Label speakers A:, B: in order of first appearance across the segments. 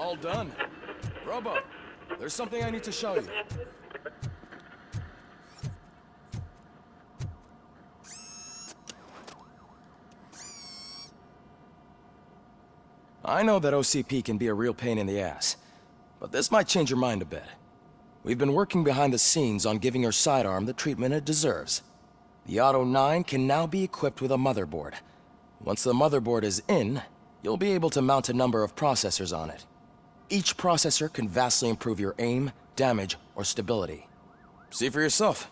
A: All done. Robo, there's something I need to show you. I know that OCP can be a real pain in the ass, but this might change your mind a bit. We've been working behind the scenes on giving your sidearm the treatment it deserves. The Auto 9 can now be equipped with a motherboard. Once the motherboard is in, you'll be able to mount a number of processors on it. Each processor can vastly improve your aim, damage, or stability. See for yourself.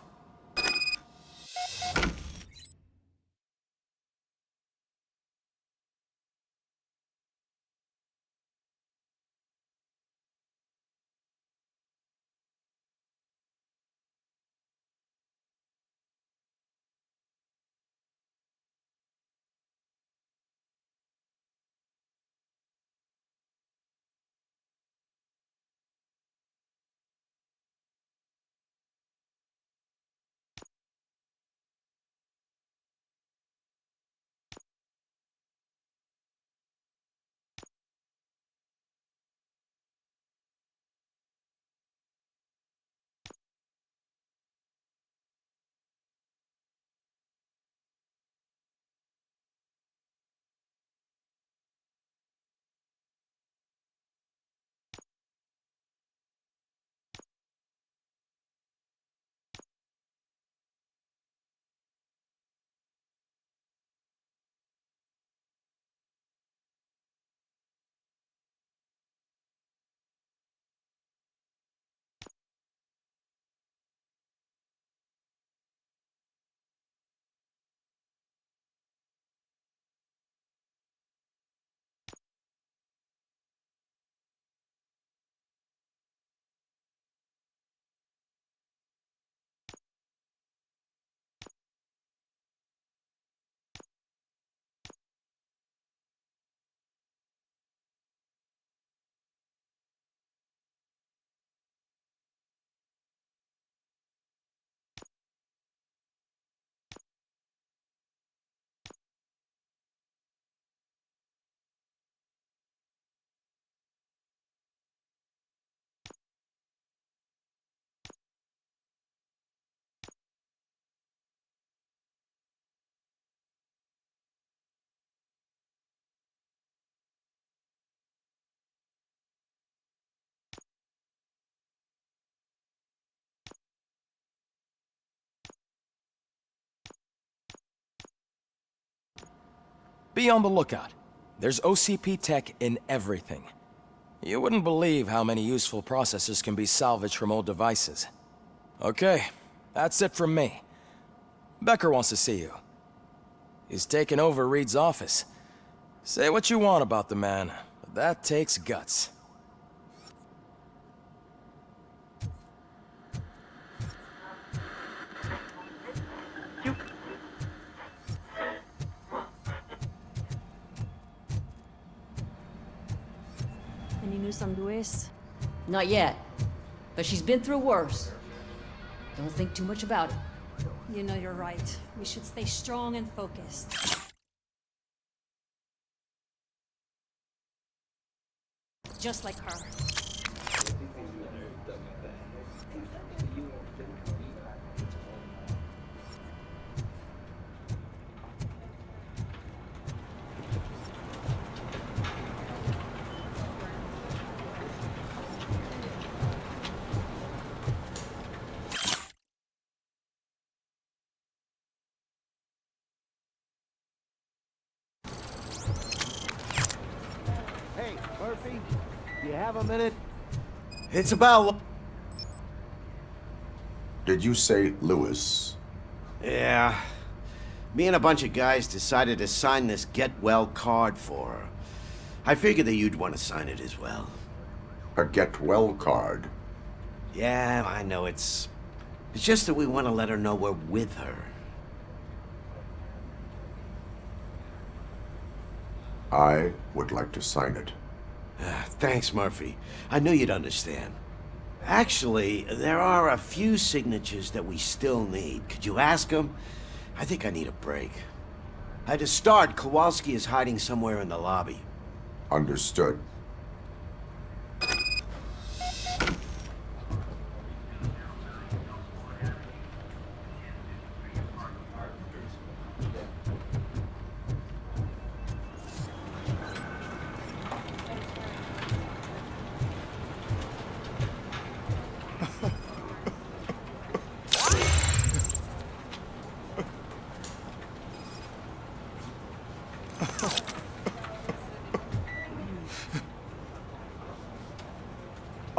A: Be on the lookout. There's OCP tech in everything. You wouldn't believe how many useful processors can be salvaged from old devices. Okay, that's it from me. Becker wants to see you. He's taken over Reed's office. Say what you want about the man, but that takes guts.
B: Any news on Luis?
C: Not yet. But she's been through worse. Don't think too much about it.
B: You know you're right. We should stay strong and focused. Just like her.
D: Hey, Murphy, you have a minute? It's about...
E: Did you say Lewis?
D: Yeah. Me and a bunch of guys decided to sign this get well card for her. I figured that you'd want to sign it as well.
E: A get well card?
D: Yeah, I know it's just that we want to let her know we're with her.
E: I would like to sign it.
D: Thanks, Murphy. I knew you'd understand. Actually, there are a few signatures that we still need. Could you ask them? I think I need a break. To start, Kowalski is hiding somewhere in the lobby.
E: Understood.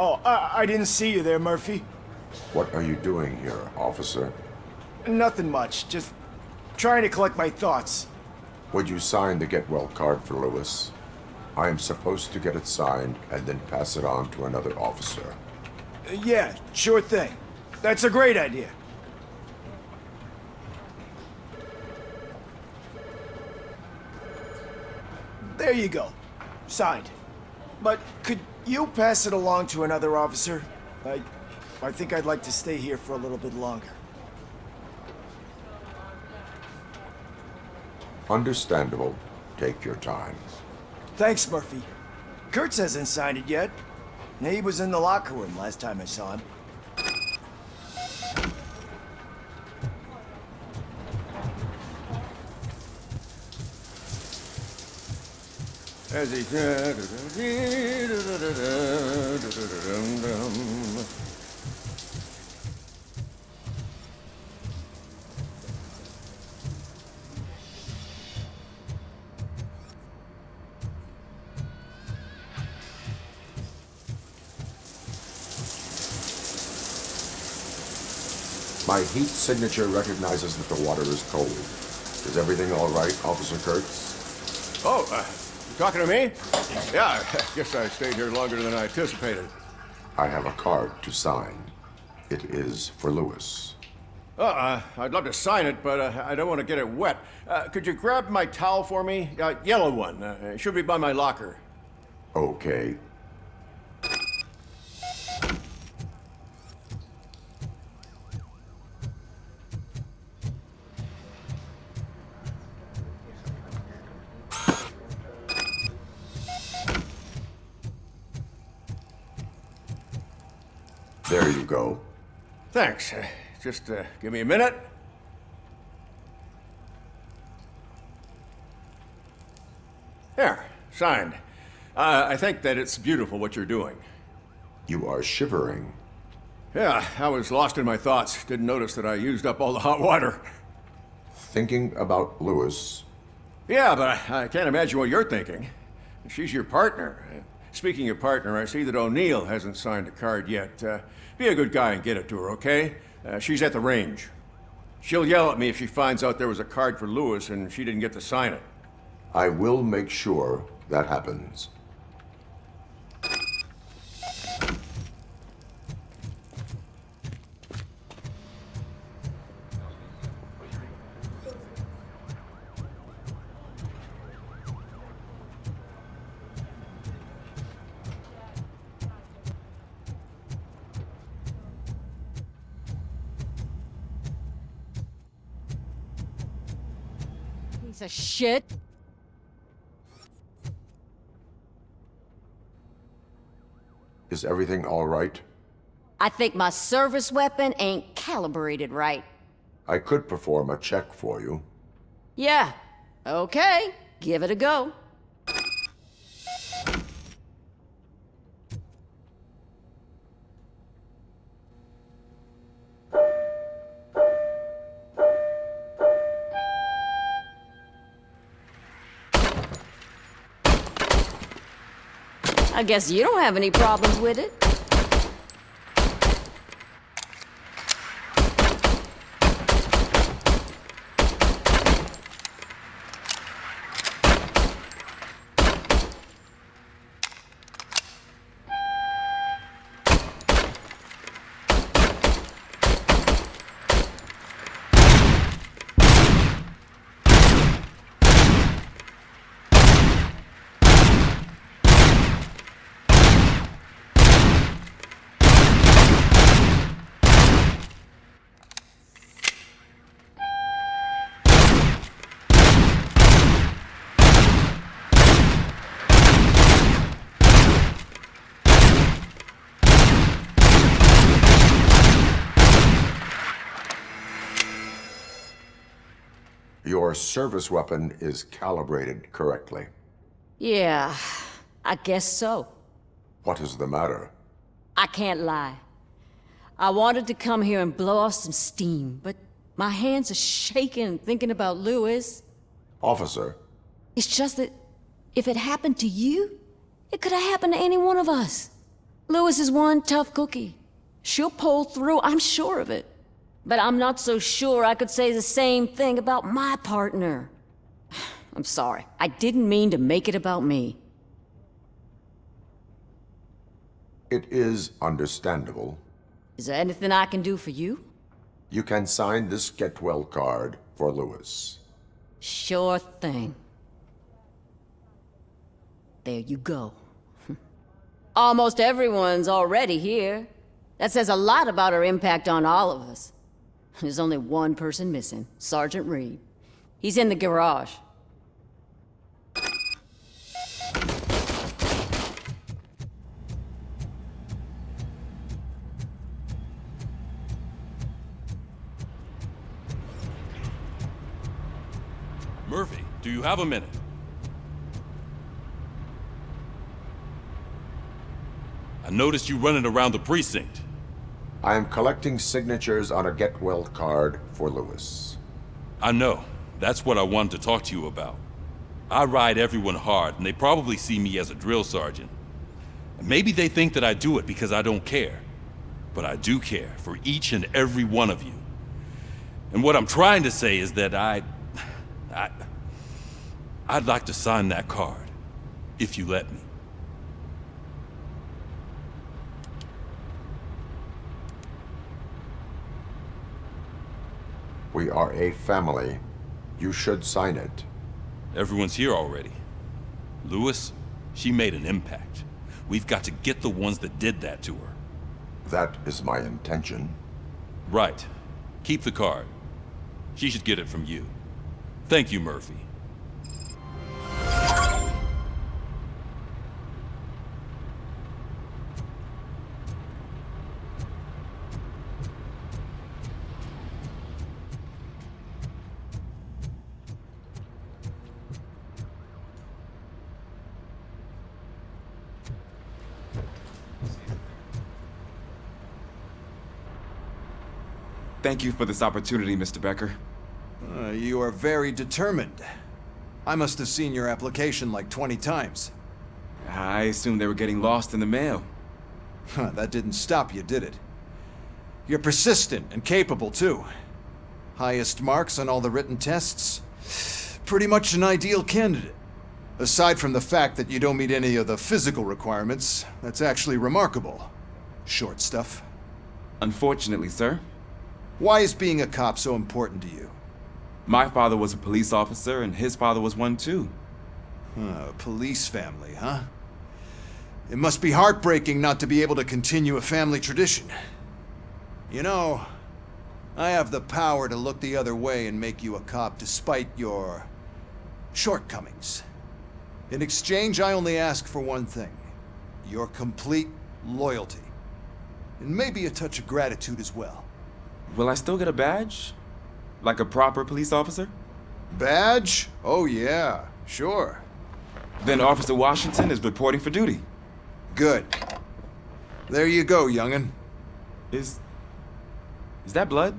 F: Oh, I didn't see you there, Murphy.
E: What are you doing here, officer?
F: Nothing much, just trying to collect my thoughts.
E: Would you sign the get well card for Lewis? I am supposed to get it signed and then pass it on to another officer.
F: Yeah, sure thing. That's a great idea. There you go. Signed. But could you pass it along to another officer? I think I'd like to stay here for a little bit longer.
E: Understandable. Take your time.
F: Thanks, Murphy. Kurtz hasn't signed it yet. He was in the locker room last time I saw him.
G: As he
E: My heat signature recognizes that the water is cold. Is everything all right, Officer Kurtz?
G: Oh, you talking to me? Yeah, I guess I stayed here longer than I anticipated.
E: I have a card to sign. It is for Lewis.
G: I'd love to sign it, but I don't want to get it wet. Could you grab my towel for me? Yellow one. It should be by my locker.
E: Okay. There you go.
G: Thanks. Just give me a minute. There, signed. I think that it's beautiful what you're doing.
E: You are shivering.
G: Yeah, I was lost in my thoughts. Didn't notice that I used up all the hot water.
E: Thinking about Lewis.
G: Yeah, but I can't imagine what you're thinking. She's your partner. Speaking of partner, I see that O'Neill hasn't signed a card yet. Be a good guy and get it to her, okay? She's at the range. She'll yell at me if she finds out there was a card for Lewis and she didn't get to sign it.
E: I will make sure that happens.
C: Piece of shit.
E: Is everything all right?
C: I think my service weapon ain't calibrated right.
E: I could perform a check for you.
C: Yeah. Okay. Give it a go. I guess you don't have any problems with it.
E: Your service weapon is calibrated correctly.
C: Yeah, I guess so.
E: What is the matter?
C: I can't lie. I wanted to come here and blow off some steam, but my hands are shaking thinking about Lewis.
E: Officer,
C: It's just that if it happened to you, it could have happened to any one of us. Lewis is one tough cookie. She'll pull through, I'm sure of it. But I'm not so sure I could say the same thing about my partner. I'm sorry, I didn't mean to make it about me.
E: It is understandable.
C: Is there anything I can do for you?
E: You can sign this get well card for Lewis.
C: Sure thing. There you go. Almost everyone's already here. That says a lot about her impact on all of us. There's only one person missing, Sergeant Reed. He's in the garage.
H: Murphy, do you have a minute? I noticed you running around the precinct.
E: I am collecting signatures on a get well card for Lewis.
H: I know. That's what I wanted to talk to you about. I ride everyone hard, and they probably see me as a drill sergeant. And maybe they think that I do it because I don't care. But I do care for each and every one of you. And what I'm trying to say is that I'd like to sign that card, if you let me.
E: We are a family. You should sign it.
H: Everyone's here already. Lewis, she made an impact. We've got to get the ones that did that to her.
E: That is my intention.
H: Right. Keep the card. She should get it from you. Thank you, Murphy.
I: Thank you for this opportunity, Mr. Becker.
J: You are very determined. I must have seen your application like 20 times.
I: I assumed they were getting lost in the mail.
J: That didn't stop you, did it? You're persistent and capable, too. Highest marks on all the written tests. Pretty much an ideal candidate. Aside from the fact that you don't meet any of the physical requirements, that's actually remarkable. Short stuff.
I: Unfortunately, sir.
J: Why is being a cop so important to you?
I: My father was a police officer, and his father was one too.
J: A police family, huh? It must be heartbreaking not to be able to continue a family tradition. You know, I have the power to look the other way and make you a cop despite your shortcomings. In exchange, I only ask for one thing. Your complete loyalty. And maybe a touch of gratitude as well.
I: Will I still get a badge? Like a proper police officer?
J: Badge? Oh yeah, sure.
I: Then Officer Washington is reporting for duty.
J: Good. There you go, young'un.
I: Is that blood?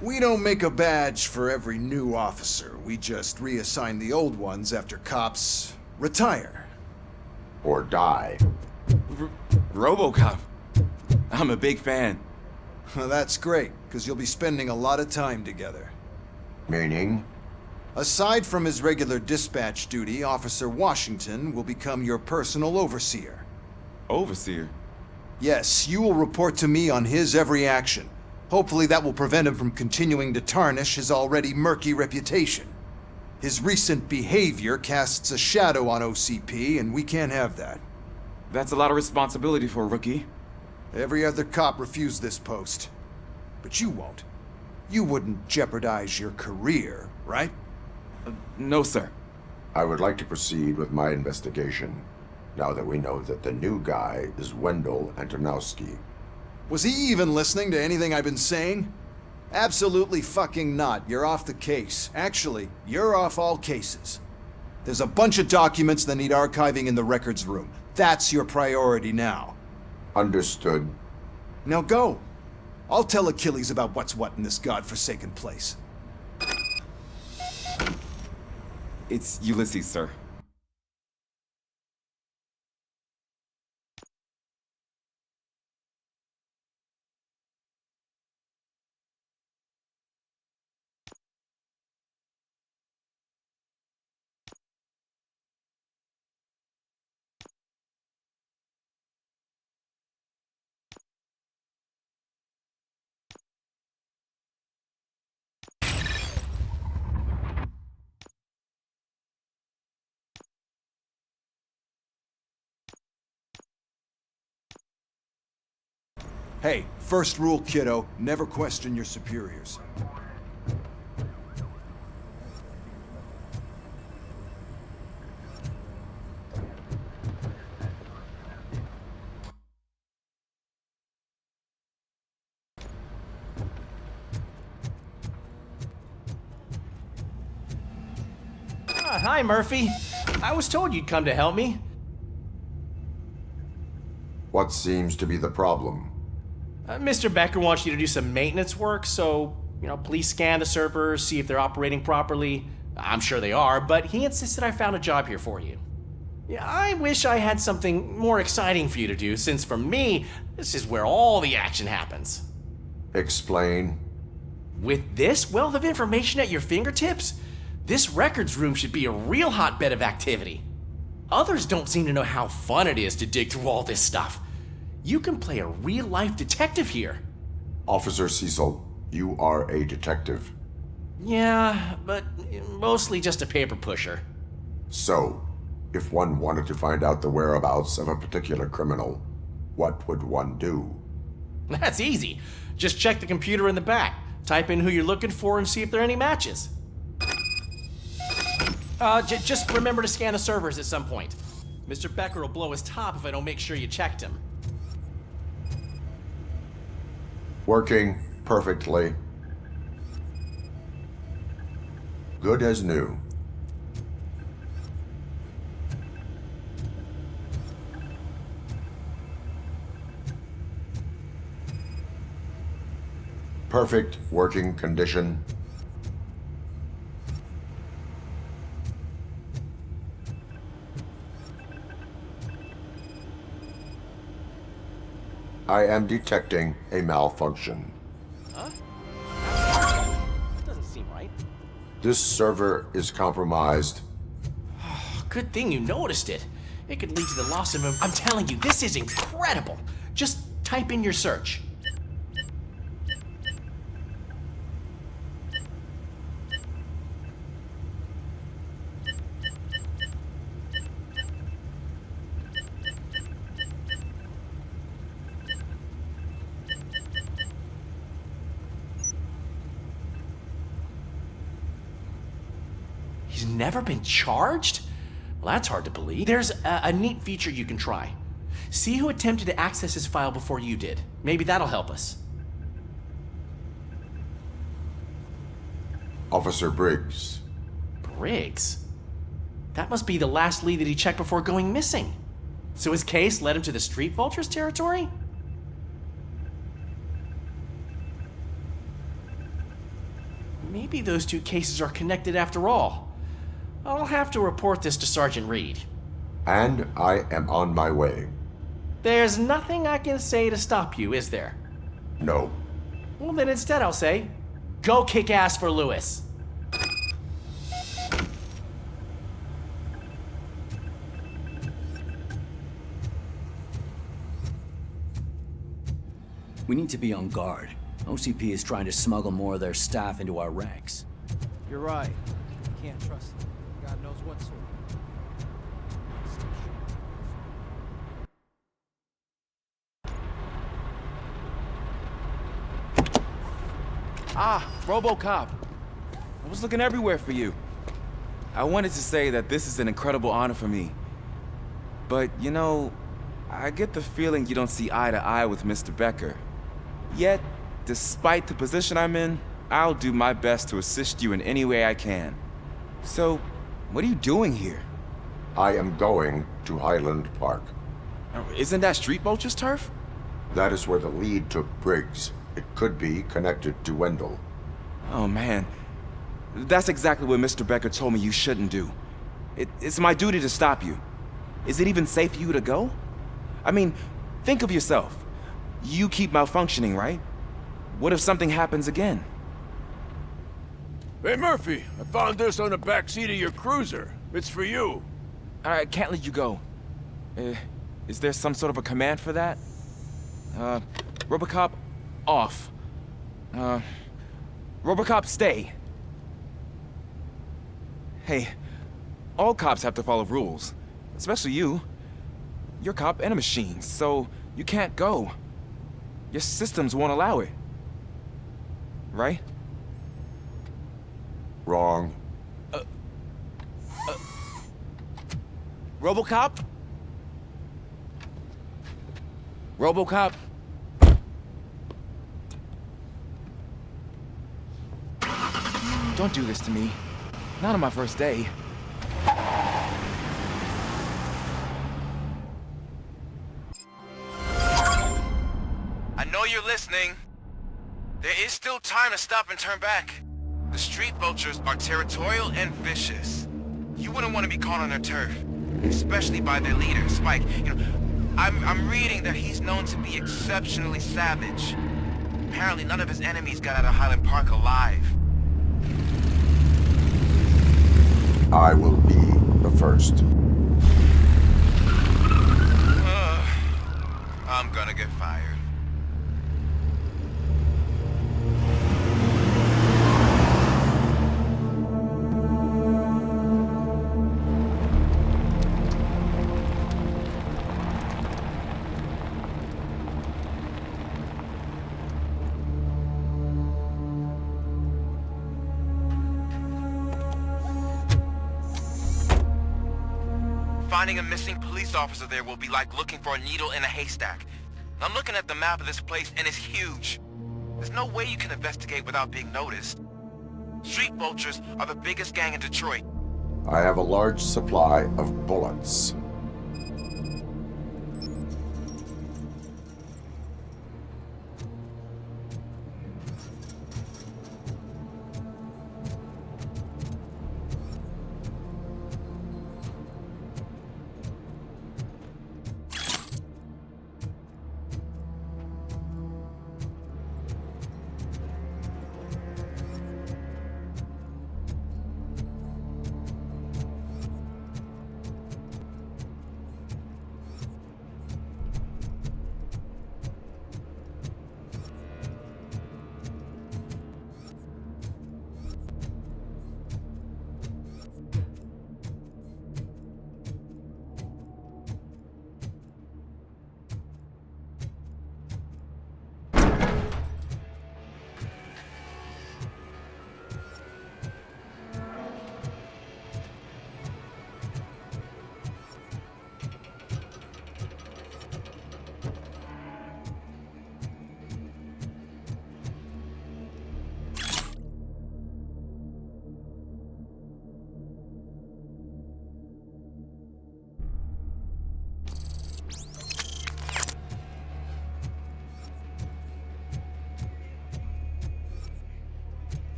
J: We don't make a badge for every new officer. We just reassign the old ones after cops retire.
E: Or die.
I: RoboCop. I'm a big fan.
J: That's great, because you'll be spending a lot of time together.
E: Meaning?
J: Aside from his regular dispatch duty, Officer Washington will become your personal overseer.
I: Overseer?
J: Yes, you will report to me on his every action. Hopefully that will prevent him from continuing to tarnish his already murky reputation. His recent behavior casts a shadow on OCP, and we can't have that.
I: That's a lot of responsibility for a rookie.
J: Every other cop refused this post. But you won't. You wouldn't jeopardize your career, right?
I: No, sir.
E: I would like to proceed with my investigation, now that we know that the new guy is Wendell Antonowski.
J: Was he even listening to anything I've been saying? Absolutely fucking not. You're off the case. Actually, you're off all cases. There's a bunch of documents that need archiving in the records room. That's your priority now.
E: Understood.
J: Now go. I'll tell Achilles about what's what in this godforsaken place.
I: It's Ulysses, sir.
J: Hey, first rule, kiddo, never question your superiors.
K: Hi, Murphy. I was told you'd come to help me.
E: What seems to be the problem?
K: Mr. Becker wants you to do some maintenance work, so, please scan the servers, see if they're operating properly. I'm sure they are, but he insisted I found a job here for you. Yeah, I wish I had something more exciting for you to do, since for me, this is where all the action happens.
E: Explain.
K: With this wealth of information at your fingertips, this records room should be a real hotbed of activity. Others don't seem to know how fun it is to dig through all this stuff. You can play a real-life detective here.
E: Officer Cecil, you are a detective.
K: Yeah, but mostly just a paper pusher.
E: So, if one wanted to find out the whereabouts of a particular criminal, what would one do?
K: That's easy. Just check the computer in the back, type in who you're looking for, and see if there are any matches. Just remember to scan the servers at some point. Mr. Becker will blow his top if I don't make sure you checked him.
E: Working perfectly. Good as new. Perfect working condition. I am detecting a malfunction.
K: Huh? Doesn't seem right.
E: This server is compromised.
K: Good thing you noticed it. It could lead to the loss of... I'm telling you, this is incredible. Just type in your search. He's never been charged? Well, that's hard to believe. There's a neat feature you can try. See who attempted to access his file before you did. Maybe that'll help us.
E: Officer Briggs.
K: Briggs? That must be the last lead that he checked before going missing. So his case led him to the Street Vultures territory? Maybe those two cases are connected after all. I'll have to report this to Sergeant Reed.
E: And I am on my way.
K: There's nothing I can say to stop you, is there?
E: No.
K: Well, then instead I'll say, go kick ass for Lewis.
L: We need to be on guard. OCP is trying to smuggle more of their staff into our ranks.
M: You're right. You can't trust them. God knows what sort.
I: Ah, RoboCop. I was looking everywhere for you. I wanted to say that this is an incredible honor for me. But, I get the feeling you don't see eye to eye with Mr. Becker. Yet, despite the position I'm in, I'll do my best to assist you in any way I can. So, what are you doing here?
E: I am going to Highland Park.
I: Isn't that Street Vulture's turf?
E: That is where the lead took Briggs. It could be connected to Wendell.
I: Oh man, that's exactly what Mr. Becker told me you shouldn't do. It's my duty to stop you. Is it even safe for you to go? I mean, think of yourself. You keep malfunctioning, right? What if something happens again?
G: Hey, Murphy, I found this on the back seat of your cruiser. It's for you.
I: I can't let you go. Is there some sort of a command for that? RoboCop, off. RoboCop, stay. Hey, all cops have to follow rules. Especially you. You're a cop and a machine, so you can't go. Your systems won't allow it. Right?
E: Wrong.
I: RoboCop? RoboCop? Don't do this to me. Not on my first day.
N: I know you're listening. There is still time to stop and turn back. The street vultures are territorial and vicious. You wouldn't want to be caught on their turf, especially by their leader, Spike. You know, I'm reading that he's known to be exceptionally savage. Apparently none of his enemies got out of Highland Park alive.
E: I will be the first.
N: I'm gonna get fired. Finding a missing police officer there will be like looking for a needle in a haystack. I'm looking at the map of this place and it's huge. There's no way you can investigate without being noticed. Street vultures are the biggest gang in Detroit.
E: I have a large supply of bullets.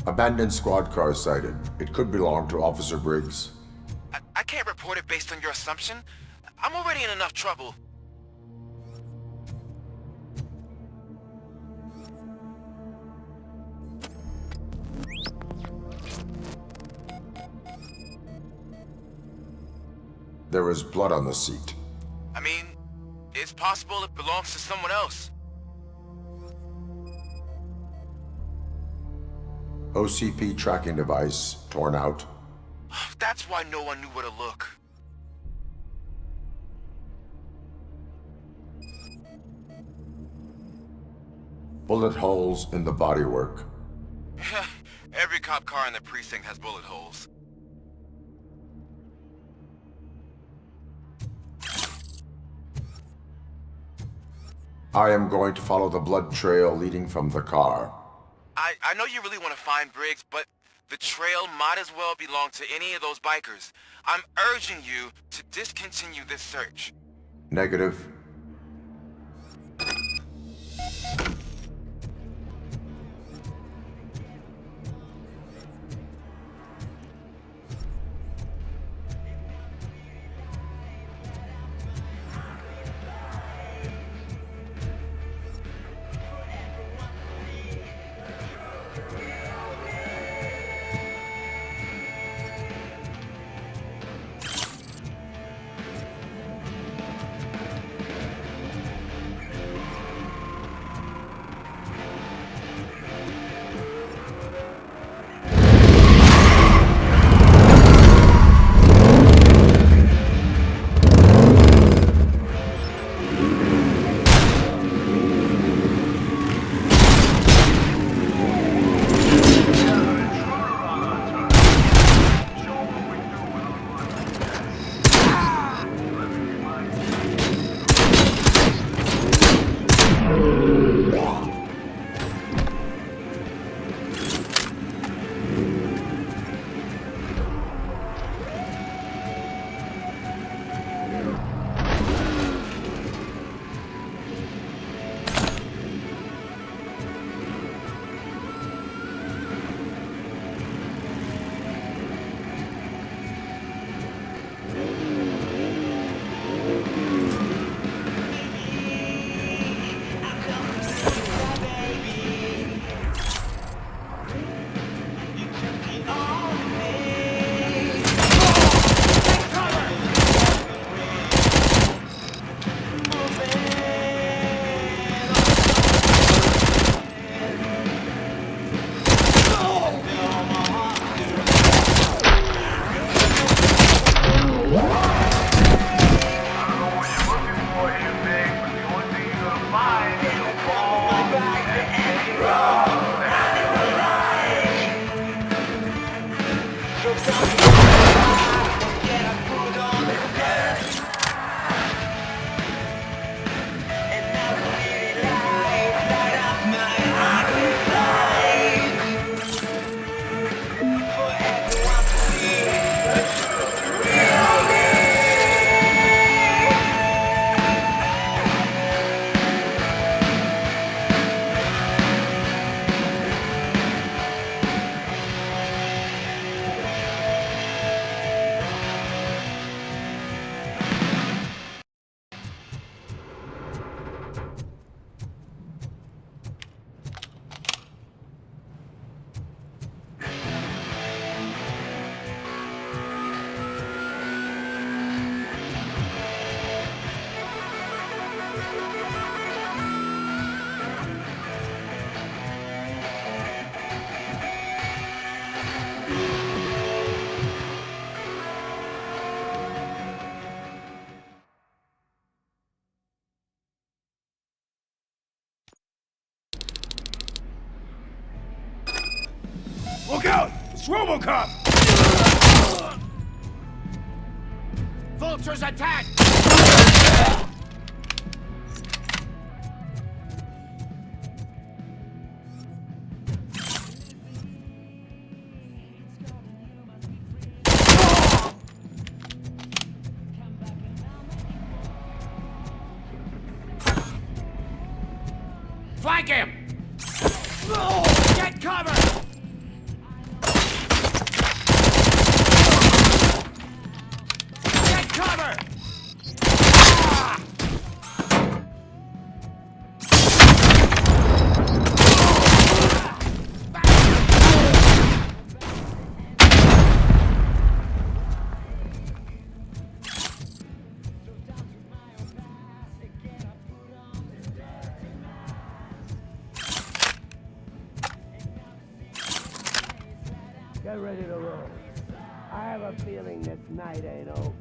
E: Abandoned squad car sighted. It could belong to Officer Briggs.
N: I can't report it based on your assumption. I'm already in enough trouble.
E: There is blood on the seat.
N: I mean, it's possible it belongs to someone else.
E: OCP tracking device torn out.
N: That's why no one knew where to look.
E: Bullet holes in the bodywork.
N: Every cop car in the precinct has bullet holes.
E: I am going to follow the blood trail leading from the car.
N: I know you really want to find Briggs, but the trail might as well belong to any of those bikers. I'm urging you to discontinue this search.
E: Negative.
D: Look out! It's RoboCop! Vultures attack! Flank him! Get cover! Get cover!
O: Get ready to roll. I have a feeling this night ain't over.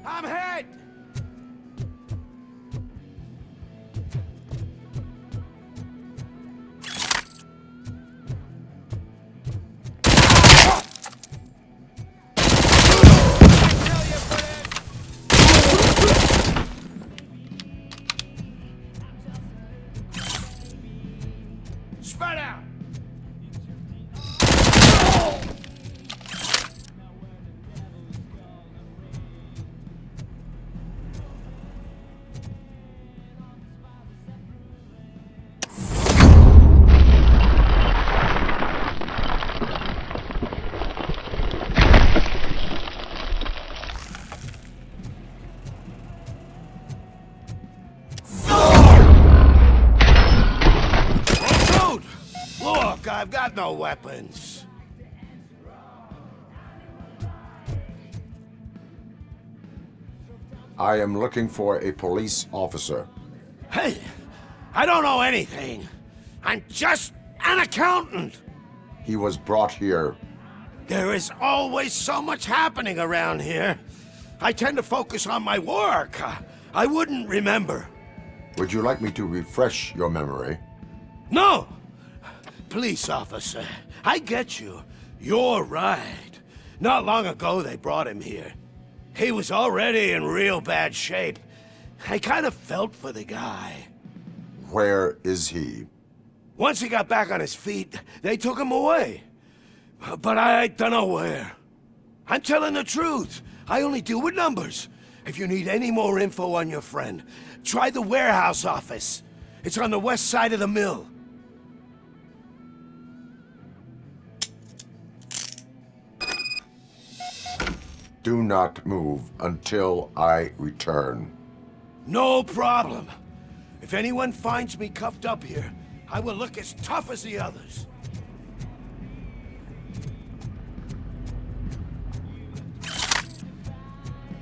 D: I'm hit! Spread out! Look, I've got no weapons.
E: I am looking for a police officer.
D: Hey, I don't know anything. I'm just an accountant.
E: He was brought here.
D: There is always so much happening around here. I tend to focus on my work. I wouldn't remember.
E: Would you like me to refresh your memory?
D: No! Police officer, I get you. You're right. Not long ago they brought him here. He was already in real bad shape. I kind of felt for the guy.
E: Where is he?
D: Once he got back on his feet, they took him away. But I don't know where. I'm telling the truth. I only deal with numbers. If you need any more info on your friend, try the warehouse office. It's on the west side of the mill.
E: Do not move until I return.
D: No problem. If anyone finds me cuffed up here, I will look as tough as the others.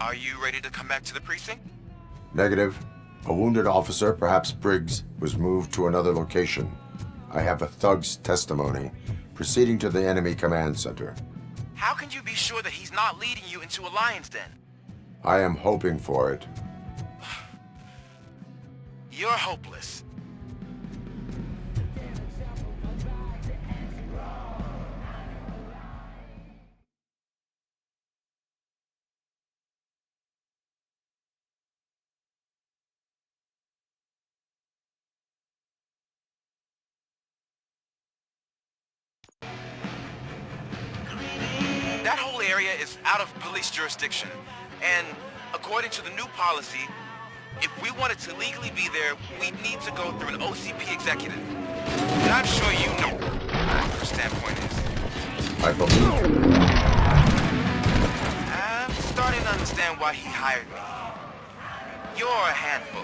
N: Are you ready to come back to the precinct?
E: Negative. A wounded officer, perhaps Briggs, was moved to another location. I have a thug's testimony, proceeding to the enemy command center.
N: How can you be sure that he's not leading you into a lion's den?
E: I am hoping for it.
N: You're hopeless. That whole area is out of police jurisdiction, and according to the new policy, if we wanted to legally be there, we'd need to go through an OCP executive. And I'm sure you know what her standpoint is.
E: I believe you.
N: I'm starting to understand why he hired me. You're a handful.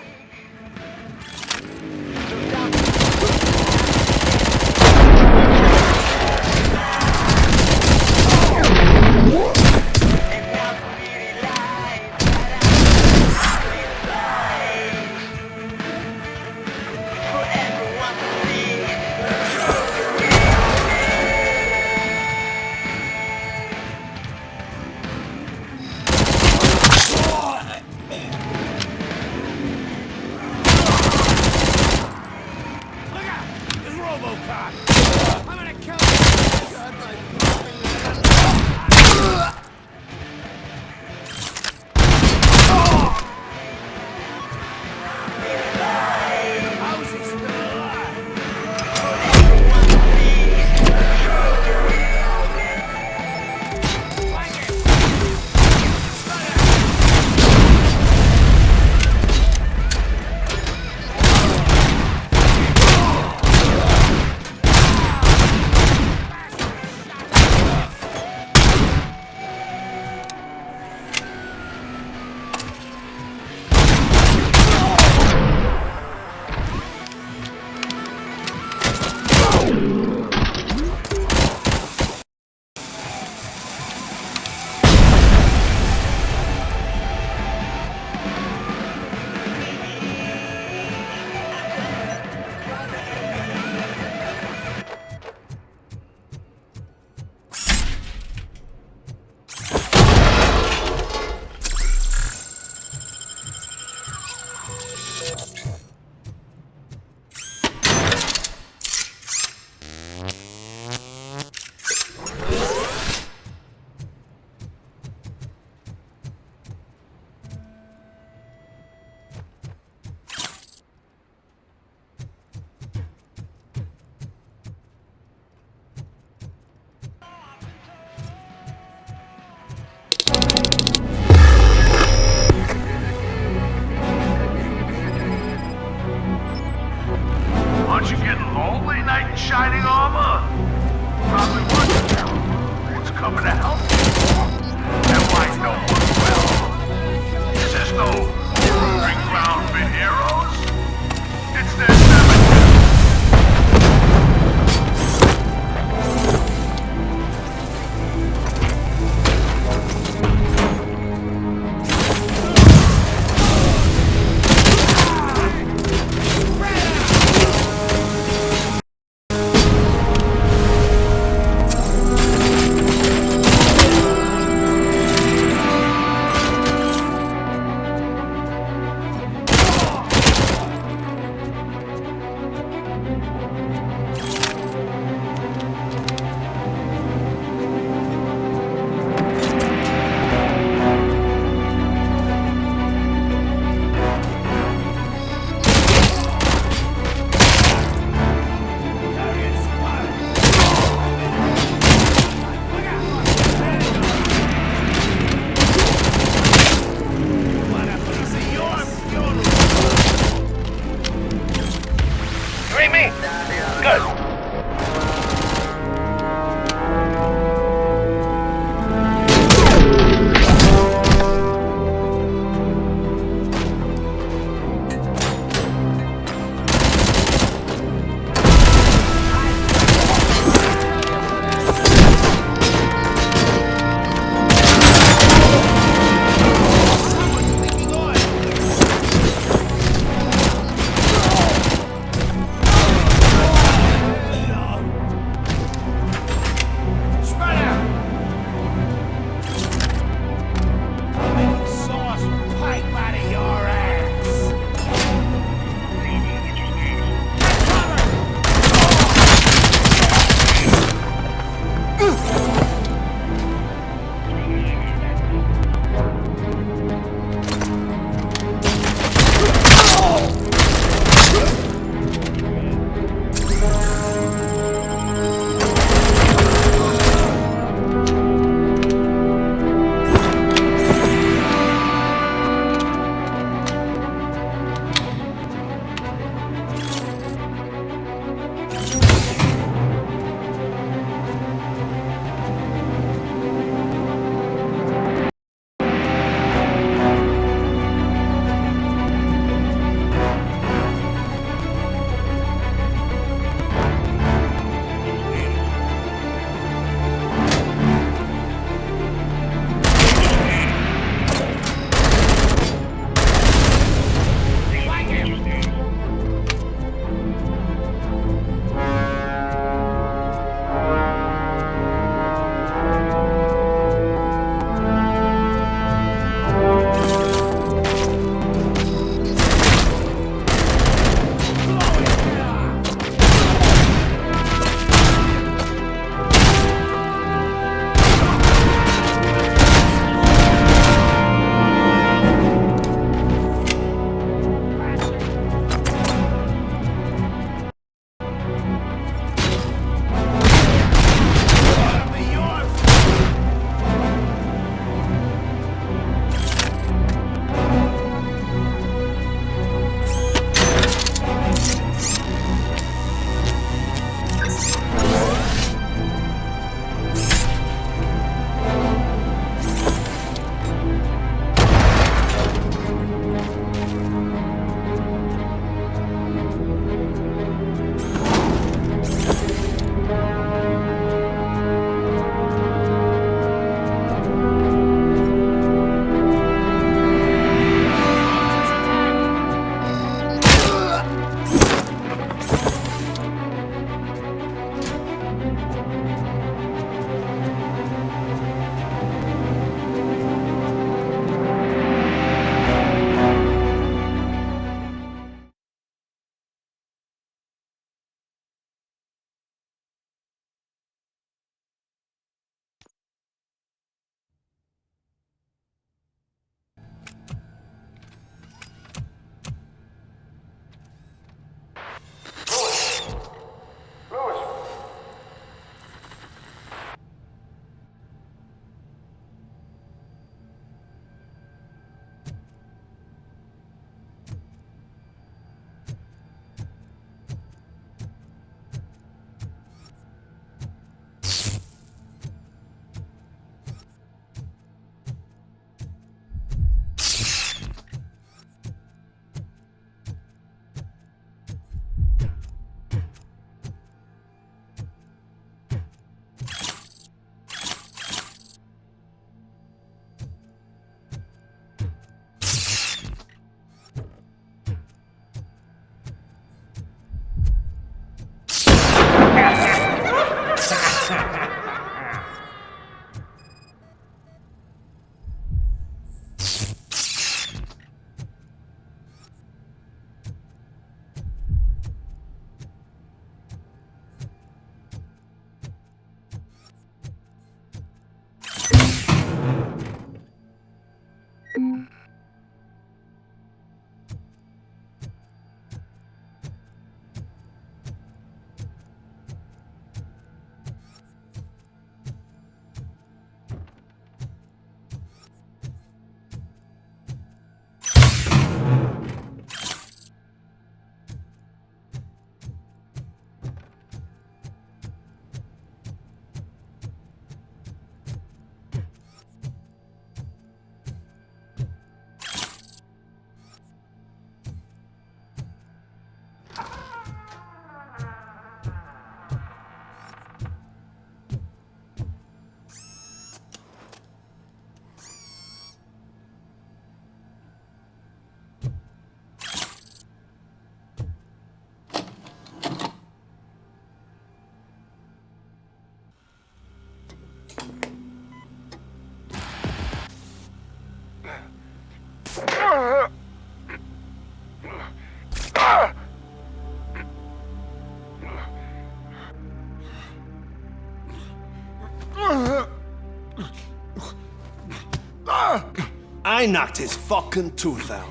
P: I knocked his fucking tooth out.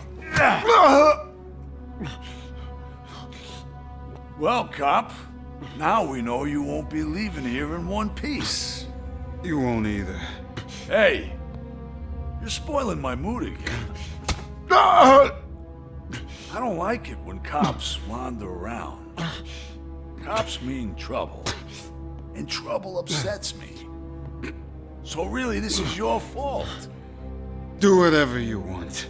Q: Well, cop, now we know you won't be leaving here in one piece.
R: You won't either.
Q: Hey, you're spoiling my mood again. I don't like it when cops wander around. Cops mean trouble, and trouble upsets me. So really, this is your fault.
R: Do whatever you want.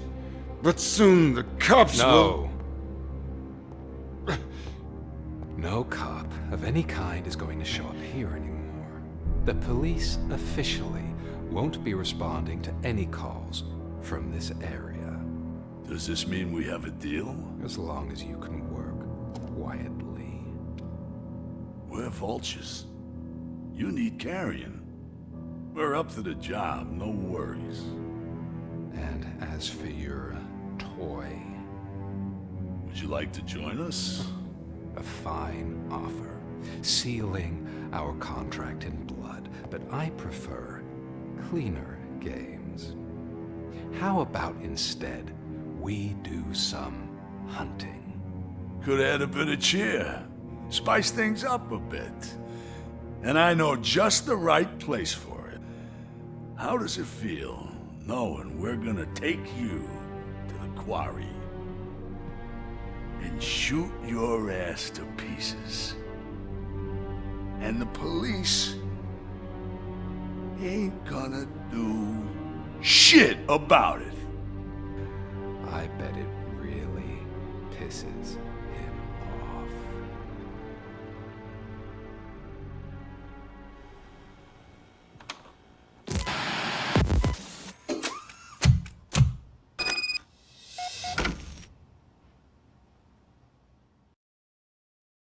R: But soon the cops will...
S: No cop of any kind is going to show up here anymore. The police officially won't be responding to any calls from this area.
Q: Does this mean we have a deal?
S: As long as you can work quietly.
Q: We're vultures. You need carrion. We're up to the job, no worries.
S: And as for your toy...
Q: Would you like to join us?
S: A fine offer, sealing our contract in blood, but I prefer cleaner games. How about instead we do some hunting?
Q: Could add a bit of cheer, spice things up a bit. And I know just the right place for it. How does it feel knowing we're gonna take you to the quarry and shoot your ass to pieces? And the police ain't gonna do shit about it.
S: I bet it really pisses